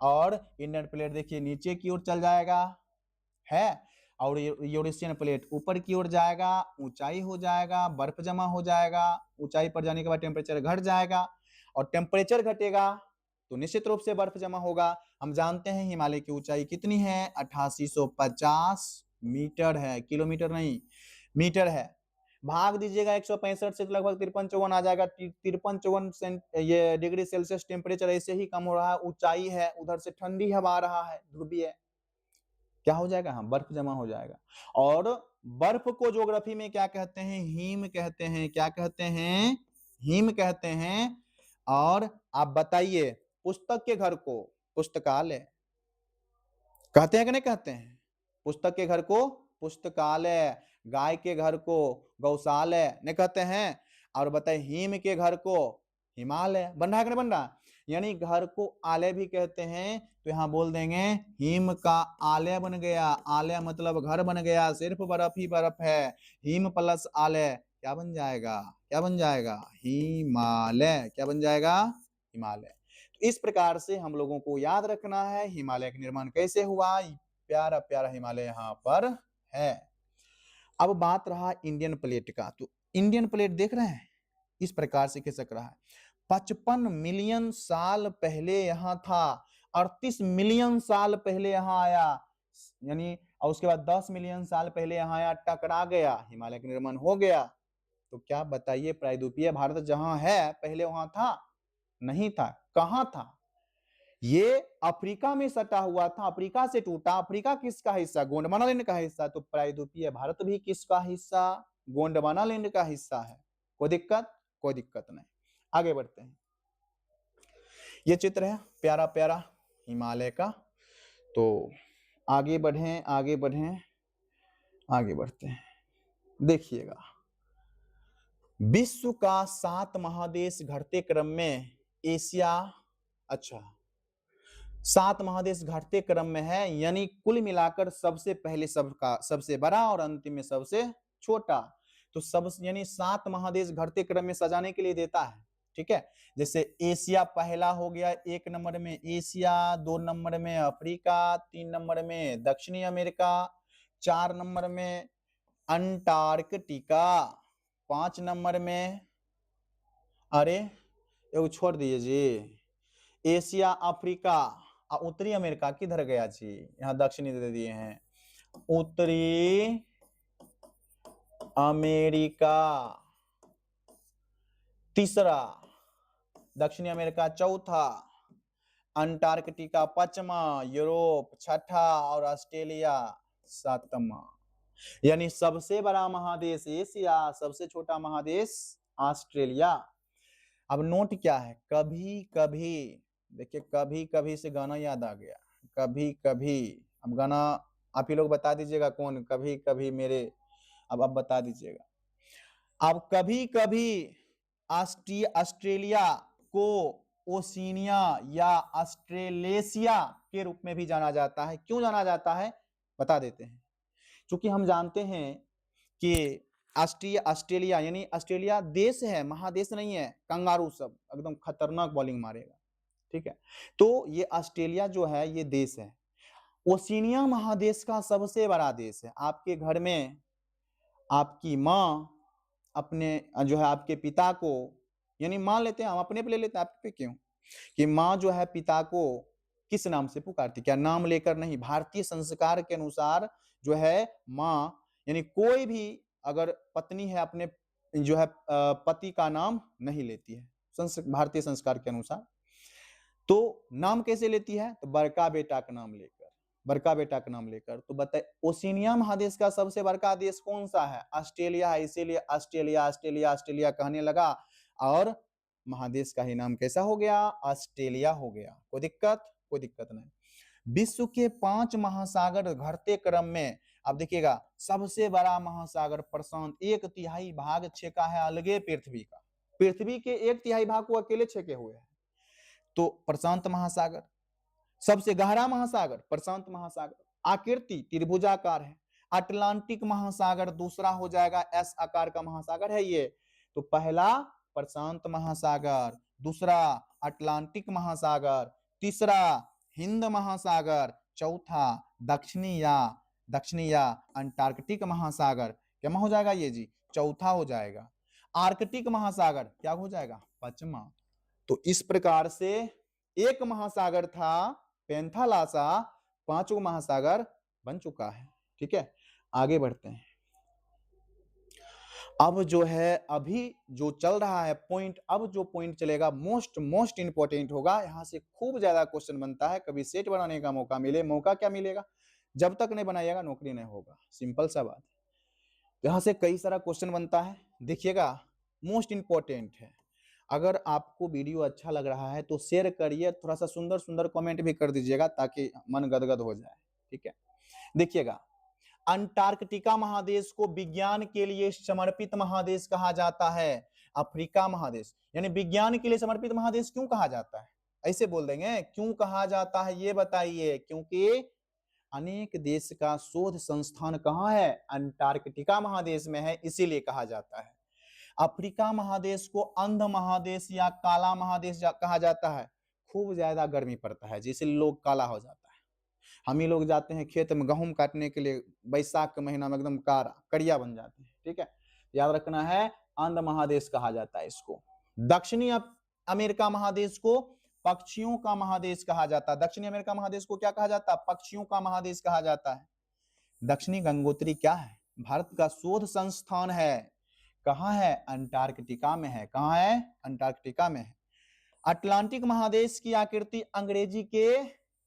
और इंडियन प्लेट देखिए नीचे की ओर चल जाएगा है, और यूरेशियन प्लेट ऊपर की ओर जाएगा, ऊंचाई हो जाएगा, बर्फ जमा हो जाएगा, ऊंचाई पर जाने के बाद टेम्परेचर घट जाएगा, और टेम्परेचर घटेगा तो निश्चित रूप से बर्फ जमा होगा। हम जानते हैं हिमालय की ऊंचाई कितनी है, 8850 मीटर है, किलोमीटर नहीं मीटर है। भाग दीजिएगा 165 से, लगभग 53-54 आ जाएगा, 53-54 ये डिग्री सेल्सियस टेम्परेचर ऐसे ही कम हो रहा है, ऊंचाई है, उधर से ठंडी हवा आ रहा है, ध्रुवीय, क्या हो जाएगा, हाँ बर्फ जमा हो जाएगा। और बर्फ को ज्योग्राफी में क्या कहते हैं, हिम कहते हैं, क्या कहते हैं, हिम कहते हैं। और आप बताइए पुस्तक के घर को पुस्तकालय कहते हैं कि नहीं कहते हैं, पुस्तक के घर को पुस्तकालय, गाय के घर को गौशालय नहीं कहते हैं, और बताइए हिम के घर को हिमालय, बन रहा है कि नहीं बन रहा, यानी घर को आलय भी कहते हैं, तो यहाँ बोल देंगे हिम का आलय बन गया, आलय मतलब घर बन गया, सिर्फ बर्फ ही बर्फ है, हिम प्लस आलय क्या बन जाएगा, क्या बन जाएगा, हिमालय, क्या बन जाएगा, हिमालय। तो इस प्रकार से हम लोगों को याद रखना है हिमालय का निर्माण कैसे हुआ, प्यारा प्यारा हिमालय यहाँ पर है। अब बात रहा इंडियन प्लेट का, तो इंडियन प्लेट देख रहे हैं इस प्रकार से खिसक रहा है, 55 मिलियन साल पहले यहाँ था, 38 मिलियन साल पहले यहाँ आया, यानी और उसके बाद 10 मिलियन साल पहले यहाँ आया, टकरा गया, हिमालय का निर्माण हो गया। तो क्या बताइए, प्रायद्वीपीय भारत जहां है पहले वहां था, नहीं था, कहां था, ये अफ्रीका में सटा हुआ था, अफ्रीका से टूटा। अफ्रीका किसका हिस्सा? गोंडवाना लैंड का हिस्सा। तो प्रायद्वीपीय भारत भी किसका हिस्सा? गोंडवाना लैंड का हिस्सा है। कोई दिक्कत? कोई दिक्कत नहीं। आगे बढ़ते हैं। ये चित्र है प्यारा प्यारा हिमालय का। तो आगे बढ़ें, आगे बढ़ें, आगे बढ़ते हैं। देखिएगा, विश्व का 7 महादेश घटते क्रम में एशिया, अच्छा 7 महादेश घटते क्रम में है, यानी कुल मिलाकर सबसे पहले सबका सबसे बड़ा और अंतिम में सबसे छोटा। तो सब यानी 7 महादेश घटते क्रम में सजाने के लिए देता है। ठीक है, जैसे एशिया पहला हो गया, 1 नंबर में एशिया, 2 नंबर में अफ्रीका, 3 नंबर में दक्षिणी अमेरिका, 4 नंबर में अंटार्कटिका, 5 नंबर में, अरे एगो छोड़ दीजिए जी, एशिया, अफ्रीका और उत्तरी अमेरिका किधर गया जी? यहाँ दक्षिणी दे दिए हैं, उत्तरी अमेरिका तीसरा, दक्षिणी अमेरिका चौथा, अंटार्कटिका पांचवा, यूरोप छठा और ऑस्ट्रेलिया सातवां। यानी सबसे बड़ा महादेश एशिया, सबसे छोटा महादेश ऑस्ट्रेलिया। अब नोट क्या है, कभी कभी, देखिए कभी कभी से गाना याद आ गया, कभी कभी। अब गाना आप ही लोग बता दीजिएगा कौन, कभी कभी मेरे, अब आप बता दीजिएगा। अब कभी कभी ऑस्ट्रेलिया को ओशिनिया या ऑस्ट्रेलेशिया के रूप में भी जाना जाता है। क्यों जाना जाता है बता देते हैं। क्योंकि हम जानते हैं कि ऑस्ट्रेलिया यानी ऑस्ट्रेलिया देश है, महादेश नहीं है। कंगारू सब एकदम खतरनाक बॉलिंग मारेगा। ठीक है, तो ये ऑस्ट्रेलिया जो है ये देश है। ओशिनिया महादेश का सबसे बड़ा देश है। आपके घर में आपकी माँ अपने जो है आपके पिता को, यानी मान लेते हैं हम, अपने पे ले लेते हैं, आप पे क्यों, कि माँ जो है पिता को किस नाम से पुकारती? क्या नाम लेकर नहीं, भारतीय संस्कार के अनुसार जो है माँ, यानी कोई भी अगर पत्नी है अपने जो है पति का नाम नहीं लेती है भारतीय संस्कार के अनुसार। तो नाम कैसे लेती है? तो बड़का बेटा का नाम लेकर, बड़का बेटा का नाम लेकर। तो बताए ओशिनिया महादेश का सबसे बड़का देश कौन सा है? ऑस्ट्रेलिया है, इसीलिए ऑस्ट्रेलिया ऑस्ट्रेलिया ऑस्ट्रेलिया कहने लगा और महादेश का ही नाम कैसा हो गया? ऑस्ट्रेलिया हो गया। कोई दिक्कत? कोई दिक्कत नहीं। विश्व के 5 महासागर घटते क्रम में, अब देखिएगा सबसे बड़ा महासागर प्रशांत, 1/3 भाग छेका है अलगे पृथ्वी का। पृथ्वी के 1/3 भाग को अकेले छेके हुए है। तो प्रशांत महासागर सबसे गहरा महासागर, प्रशांत महासागर, आकृति त्रिभुजाकार है। अटलांटिक महासागर दूसरा हो जाएगा, एस आकार का महासागर है ये। तो पहला प्रशांत महासागर, दूसरा अटलांटिक महासागर, तीसरा हिंद महासागर, चौथा दक्षिणी या अंटार्कटिक महासागर। क्या हो जाएगा ये जी? चौथा हो जाएगा। आर्कटिक महासागर क्या हो जाएगा? पांचवा। तो इस प्रकार से एक महासागर था पेंथालासा, 5वां महासागर बन चुका है। ठीक है, आगे बढ़ते हैं। अब जो है अभी जो चल रहा है पॉइंट, अब जो पॉइंट चलेगा मोस्ट इंपॉर्टेंट होगा। यहां से खूब ज्यादा क्वेश्चन बनता है। कभी सेट बनाने का मौका मिले, मौका क्या मिलेगा? जब तक नहीं बनाइएगा नौकरी नहीं होगा, सिंपल सा बात। यहां से कई सारा क्वेश्चन बनता है, देखिएगा मोस्ट इंपॉर्टेंट है। अगर आपको वीडियो अच्छा लग रहा है तो शेयर करिए, थोड़ा सा सुंदर सुंदर कमेंट भी कर दीजिएगा ताकि मन गदगद हो जाए। ठीक है, देखिएगा अंटार्कटिका महादेश को विज्ञान के लिए समर्पित महादेश कहा जाता है। अफ्रीका महादेश यानी विज्ञान के लिए समर्पित महादेश क्यों कहा जाता है? ऐसे बोल देंगे, क्यों कहा जाता है ये बताइए। क्योंकि अनेक देश का शोध संस्थान कहाँ है? अंटार्कटिका महादेश में है, इसीलिए कहा जाता है। अफ्रीका महादेश को अंध महादेश या काला महादेश कहा जाता है। खूब ज्यादा गर्मी पड़ता है जिससे लोग काला हो जाता है। हम ही लोग जाते हैं खेत में गेहूं काटने के लिए, बैसाख के महीना में एकदम करिया बन जाते हैं। ठीक है, याद रखना है, अंध महादेश कहा जाता है इसको। दक्षिणी अमेरिका महादेश को पक्षियों का महादेश कहा जाता है। दक्षिणी अमेरिका महादेश को क्या कहा जाता है? पक्षियों का महादेश कहा जाता है। दक्षिणी गंगोत्री क्या है? भारत का शोध संस्थान है। कहाँ है? अंटार्कटिका में है। कहाँ है? अंटार्कटिका में है। अटलांटिक महादेश की आकृति अंग्रेजी के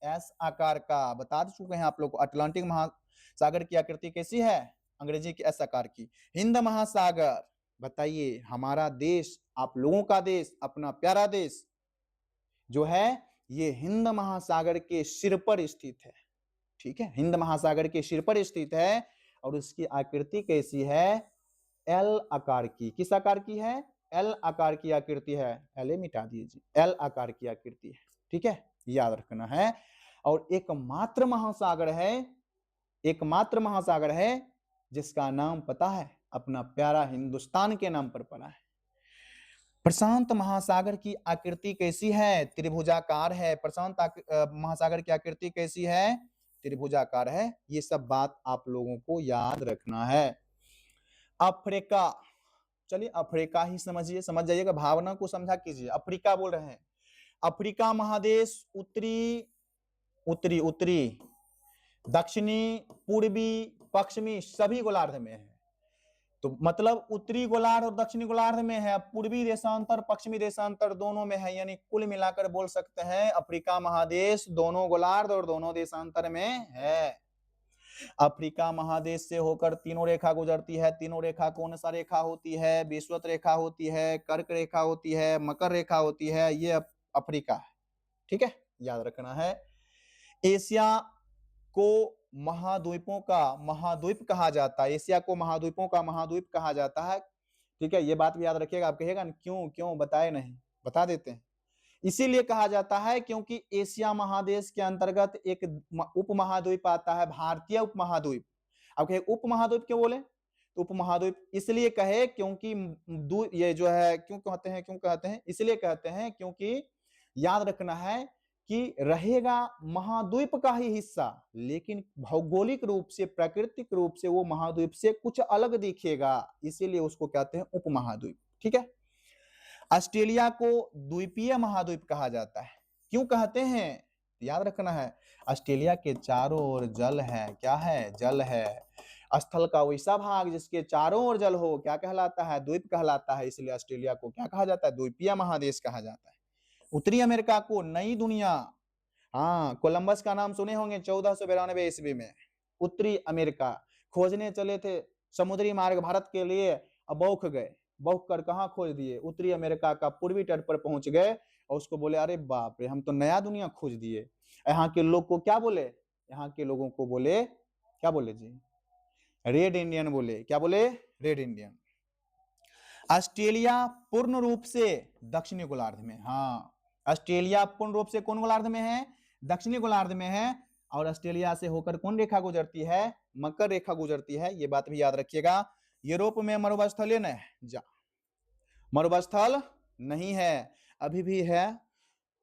एस आकार का, बता चुके हैं आप लोग को अटलांटिक महासागर की आकृति कैसी है, अंग्रेजी के एस आकार की। हिंद महासागर, बताइए हमारा देश, आप लोगों का देश, अपना प्यारा देश जो है ये हिंद महासागर के सिर पर स्थित है, ठीक है, हिंद महासागर के सिर पर स्थित है और उसकी आकृति कैसी है, एल आकार की। किस आकार की है, एल आकार की आकृति है, एल मिटा दीजिए, एल आकार की आकृति है, ठीक है, याद रखना है। और एकमात्र महासागर है, एकमात्र महासागर है जिसका नाम पता है, अपना प्यारा हिंदुस्तान के नाम पर पड़ा है। प्रशांत महासागर की आकृति कैसी है, त्रिभुजाकार है। प्रशांत महासागर की आकृति कैसी है, त्रिभुजाकार है। ये सब बात आप लोगों को याद रखना है। अफ्रीका, चलिए अफ्रीका ही समझिए, समझ जाइएगा, भावना को समझा कीजिए। अफ्रीका बोल रहे हैं, अफ्रीका महादेश उत्तरी उत्तरी उत्तरी दक्षिणी पूर्वी पश्चिमी सभी गोलार्ध में है। तो मतलब उत्तरी गोलार्ध और दक्षिणी गोलार्ध में है, पूर्वी देशांतर पश्चिमी देशांतर दोनों में है, यानी कुल मिलाकर बोल सकते हैं अफ्रीका महादेश दोनों गोलार्ध और दोनों देशांतर में है। अफ्रीका महादेश से होकर तीनों रेखा गुजरती है। तीनों रेखा कौन सा रेखा होती है, विषुवत रेखा होती है, कर्क रेखा होती है, मकर रेखा होती है, ये अफ्रीका है, ठीक है, याद रखना है। एशिया को महाद्वीपों का महाद्वीप कहा जाता है, एशिया को महाद्वीपों का महाद्वीप कहा जाता है, ठीक है, ये बात भी याद रखिएगा। आप कहिएगा क्यों क्यों बताए नहीं, बता देते हैं। इसीलिए कहा जाता है क्योंकि एशिया महादेश के अंतर्गत एक उपमहाद्वीप आता है, भारतीय उपमहाद्वीप। अब कहे उपमहाद्वीप क्यों बोले, तो उपमहाद्वीप इसलिए कहे क्योंकि ये जो है क्यों कहते हैं इसलिए कहते हैं क्योंकि याद रखना है कि रहेगा महाद्वीप का ही हिस्सा, लेकिन भौगोलिक रूप से प्राकृतिक रूप से वो महाद्वीप से कुछ अलग दिखेगा, इसीलिए उसको कहते हैं उपमहाद्वीप, ठीक है। ऑस्ट्रेलिया को द्वीपीय महाद्वीप कहा जाता है, क्यों कहते हैं, याद रखना है, ऑस्ट्रेलिया के चारों ओर जल है, क्या है, जल है। स्थल का वैसा भाग जिसके चारों ओर जल हो क्या कहलाता है, द्वीप कहलाता है, इसलिए ऑस्ट्रेलिया को क्या कहा जाता है, द्वीपीय महादेश कहा जाता है। उत्तरी अमेरिका को नई दुनिया, हाँ कोलंबस का नाम सुने होंगे 1492 ईस्वी में उत्तरी अमेरिका खोजने चले थे, समुद्री मार्ग भारत के लिए, अब बौख गए, बौख कर कहाँ खोज दिए, उत्तरी अमेरिका का पूर्वी तट पर पहुंच गए और उसको बोले अरे बाप रे हम तो नया दुनिया खोज दिए। यहाँ के लोग को क्या बोले, यहाँ के लोगों को बोले, क्या बोले जी, रेड इंडियन बोले, क्या बोले, रेड इंडियन। ऑस्ट्रेलिया पूर्ण रूप से दक्षिणी गोलार्ध में, हाँ ऑस्ट्रेलिया पूर्ण रूप से कौन गोलार्ध में है, दक्षिणी गोलार्ध में है। और ऑस्ट्रेलिया से होकर कौन रेखा गुजरती है, मकर रेखा गुजरती है, ये बात भी याद रखिएगा। यूरोप में मरुस्थल है न, जा मरुस्थल नहीं है, अभी भी है,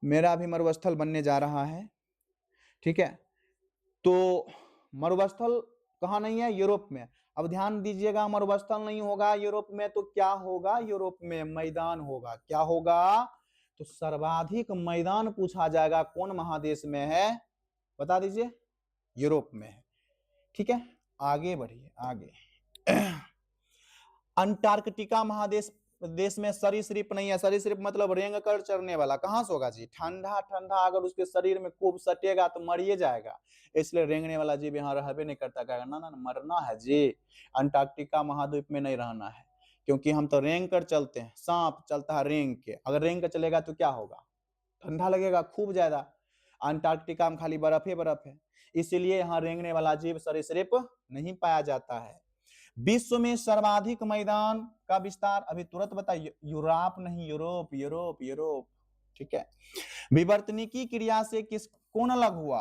मेरा भी मरुस्थल बनने जा रहा है, ठीक है। तो मरुस्थल कहाँ नहीं है, यूरोप में। अब ध्यान दीजिएगा, मरुस्थल नहीं होगा यूरोप में तो क्या होगा, यूरोप में मैदान होगा, क्या होगा, तो सर्वाधिक मैदान पूछा जाएगा कौन महादेश में है, बता दीजिए, यूरोप में है, ठीक है। आगे बढ़िए आगे। अंटार्कटिका महादेश देश में सरीसृप नहीं है, सरीसृप मतलब रेंग कर चरने वाला, कहां से होगा जी, ठंडा ठंडा अगर उसके शरीर में खूब सटेगा तो मरिए जाएगा, इसलिए रेंगने वाला जीव यहाँ रहबे नहीं करता, कहेगा ना ना मरना है जी, अंटार्कटिका महाद्वीप में नहीं रहना है, क्योंकि हम तो रेंग कर चलते हैं, सांप चलता है रेंग के, अगर रेंग कर चलेगा तो क्या होगा, ठंडा लगेगा खूब ज्यादा, अंटार्कटिका में खाली बर्फ है, इसीलिए यहाँ रेंगने वाला जीव सरीसृप नहीं पाया जाता है। विश्व में सर्वाधिक मैदान का विस्तार, अभी तुरंत बताइए, यूरोप नहीं, यूरोप यूरोप यूरोप, ठीक है। विवर्तनिकी क्रिया से किस कौन अलग हुआ,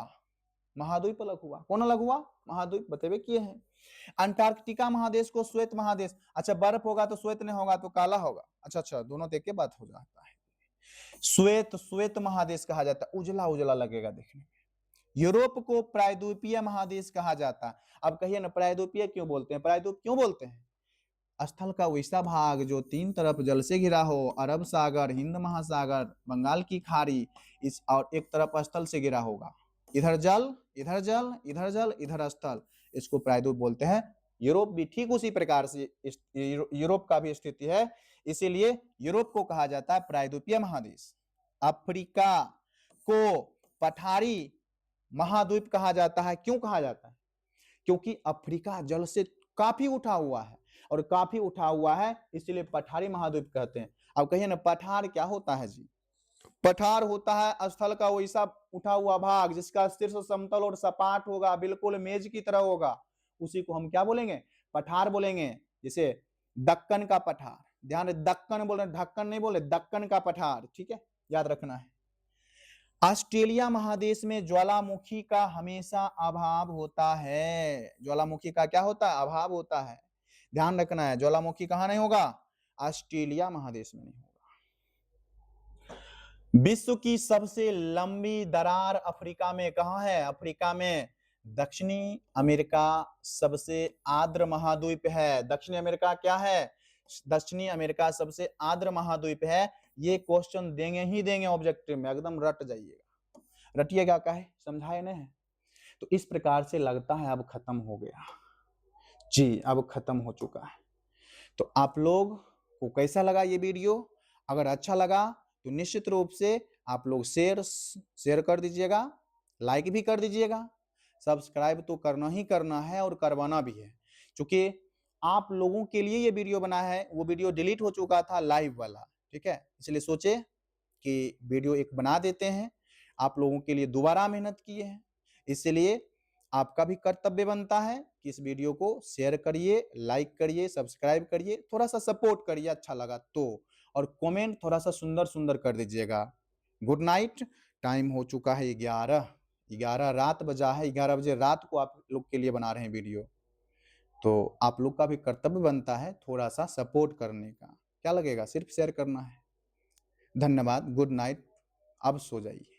महाद्वीप अलग हुआ, कौन अलग हुआ, महाद्वीप, बतेबे किए हैं। अंटार्कटिका महादेश को श्वेत महादेश, अच्छा बर्फ होगा तो श्वेत नहीं होगा तो काला होगा, अच्छा दोनों देख के बात हो जाता है। श्वेत श्वेत महादेश कहा जाता है, उजला उजला लगेगा देखने में। यूरोप को प्रायद्वीपीय महादेश कहा जाता है। अब कहिए ना प्रायद्वीपीय क्यों बोलते हैं, प्रायद्वीप क्यों बोलते हैं, स्थल का वैसा भाग जो तीन तरफ जल से घिरा हो, अरब सागर, हिंद महासागर, बंगाल की खाड़ी, इस और एक तरफ स्थल से घिरा होगा, इधर जल इधर जल इधर जल इधर स्थल, इसको प्रायद्वीप बोलते हैं। यूरोप भी ठीक उसी प्रकार से यूरोप का भी स्थिति है, इसीलिए यूरोप को कहा जाता है प्रायद्वीपीय महादेश। अफ्रीका को पठारी महाद्वीप कहा जाता है। क्यों कहा जाता है? क्योंकि अफ्रीका जल से काफी उठा हुआ है, और काफी उठा हुआ है इसलिए पठारी महाद्वीप कहते हैं। अब कहिए ना, पठार क्या होता है जी? पठार होता है स्थल का वैसा उठा हुआ भाग जिसका शीर्ष समतल और सपाट होगा, बिल्कुल मेज की तरह होगा, उसी को हम क्या बोलेंगे? पठार बोलेंगे। जैसे दक्कन का पठार, ध्यान रहे, दक्कन बोल रहे, ढक्कन नहीं बोले, दक्कन का पठार, ठीक है, याद रखना है। ऑस्ट्रेलिया महादेश में ज्वालामुखी का हमेशा अभाव होता है। ज्वालामुखी का क्या होता है? अभाव होता है। ध्यान रखना है, ज्वालामुखी कहां नहीं होगा? ऑस्ट्रेलिया महादेश में नहीं होगा। विश्व की सबसे लंबी दरार अफ्रीका में कहां है? अफ्रीका में। दक्षिणी अमेरिका सबसे आर्द्र महाद्वीप है। दक्षिणी अमेरिका क्या है? दक्षिणी अमेरिका सबसे आर्द्र महाद्वीप है। ये क्वेश्चन देंगे ही देंगे ऑब्जेक्टिव में, एकदम रट जाइएगा। रटिएगा का है, समझाए नहीं है? तो इस प्रकार से लगता है अब खत्म हो गया जी, अब खत्म हो चुका है। तो आप लोग को कैसा लगा ये वीडियो? अगर अच्छा लगा तो निश्चित रूप से आप लोग शेयर कर दीजिएगा, लाइक भी कर दीजिएगा, सब्सक्राइब तो करना ही करना है और करवाना भी है, क्योंकि आप लोगों के लिए ये वीडियो बना है। वो वीडियो डिलीट हो चुका था लाइव वाला, ठीक है, इसलिए सोचे कि वीडियो एक बना देते हैं। आप लोगों के लिए दोबारा मेहनत किए हैं, इसलिए आपका भी कर्तव्य बनता है कि इस वीडियो को शेयर करिए, लाइक करिए, सब्सक्राइब करिए, थोड़ा सा सपोर्ट करिए अच्छा लगा तो, और कमेंट थोड़ा सा सुंदर सुंदर कर दीजिएगा। गुड नाइट, टाइम हो चुका है 11 रात बजा है, 11 बजे रात को आप लोग के लिए बना रहे हैं वीडियो। तो आप लोग का भी कर्तव्य बनता है थोड़ा सा सपोर्ट करने का। क्या लगेगा? सिर्फ शेयर करना है। धन्यवाद, गुड नाइट, अब सो जाइए।